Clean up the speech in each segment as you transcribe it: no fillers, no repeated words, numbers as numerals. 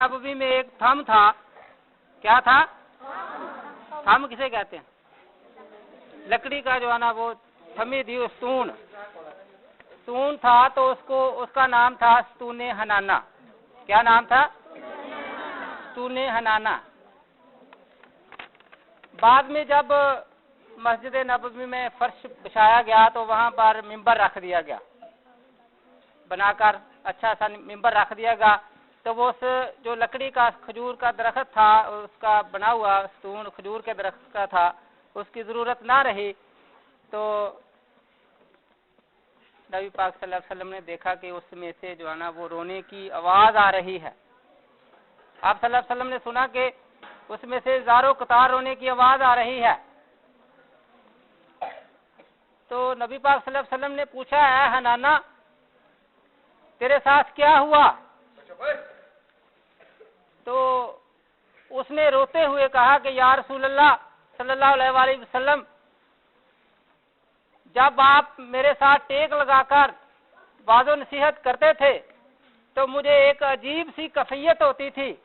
नबवी में एक थम था। क्या था? थम किसे कहते हैं? लकड़ी का जो है ना वो थमी थी, स्तून था, तो उसका नाम था स्तूने हनाना। क्या नाम था? स्तूने हनाना। बाद में जब मस्जिद नबवी में फर्श बिछाया गया तो वहां पर मिंबर रख दिया गया, बनाकर अच्छा सा मिंबर रख दिया गया। तो वो उस जो लकड़ी का खजूर का दरख्त था, उसका बना हुआ स्तून खजूर के दरख्त का था, उसकी जरूरत ना रही। तो नबी पाक सल्लल्लाहु अलैहि वसल्लम ने देखा कि उसमें से जो है ना वो रोने की आवाज आ रही है। आप सल्लल्लाहु अलैहि वसल्लम ने सुना कि उसमें से ज़ारो कतार रोने की आवाज आ रही है। तो नबी पाक सल्लल्लाहु अलैहि वसल्लम ने पूछा, है हनाना, तेरे साथ क्या हुआ? तो उसने रोते हुए कहा कि या रसूल अल्लाह सल्लल्लाहु अलैहि वसल्लम, जब आप मेरे साथ टेक लगाकर वाज़ो नसीहत करते थे तो मुझे एक अजीब सी कैफियत होती थी,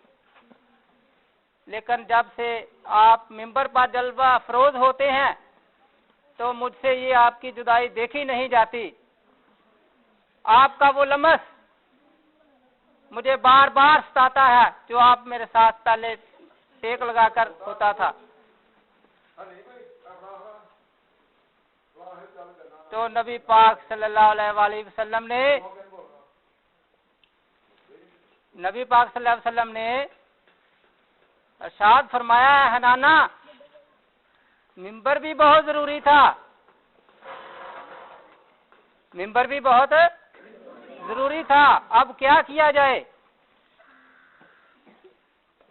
लेकिन जब से आप मिंबर पर जलवा अफरोज होते हैं तो मुझसे ये आपकी जुदाई देखी नहीं जाती। आपका वो लम्स मुझे बार बार सताता है जो आप मेरे साथ पहले टेक लगाकर होता था। तो नबी पाक सल्लल्लाहु अलैहि वसल्लम ने इरशाद फरमाया, है हनाना, मिंबर भी बहुत जरूरी था, मिंबर भी बहुत जरूरी था। अब क्या किया जाए?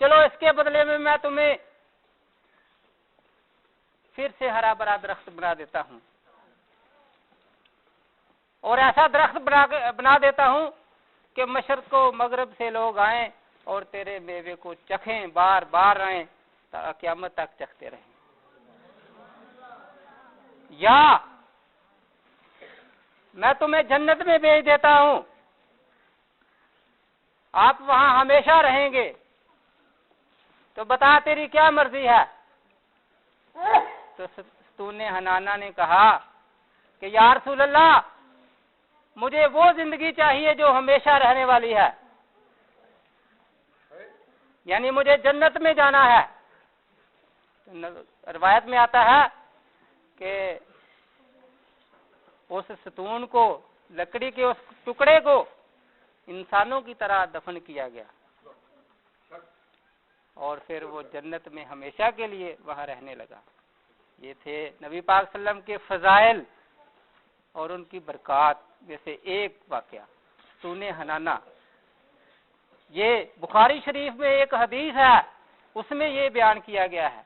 चलो इसके बदले में मैं तुम्हें फिर से हरा भरा दरख्त बना देता हूं, और ऐसा दरख्त बना देता हूं कि मशरक को मगरब से लोग आएं और तेरे मेवे को चखें, बार बार आएं, क़यामत तक चखते रहें। या मैं तुम्हें जन्नत में भेज देता हूं, आप वहां हमेशा रहेंगे। तो बता तेरी क्या मर्जी है? तो स्तूने हनाना ने कहा कि या रसूल अल्लाह, मुझे वो जिंदगी चाहिए जो हमेशा रहने वाली है, यानी मुझे जन्नत में जाना है। तो रवायत में आता है कि उस स्तून को, लकड़ी के उस टुकड़े को इंसानों की तरह दफन किया गया और फिर वो जन्नत में हमेशा के लिए वहां रहने लगा। ये थे नबी पाक सल्लल्लाहु अलैहि वसल्लम के फजाइल और उनकी बरकत में से एक वाकया स्तूने हनाना। ये बुखारी शरीफ में एक हदीस है, उसमें ये बयान किया गया है।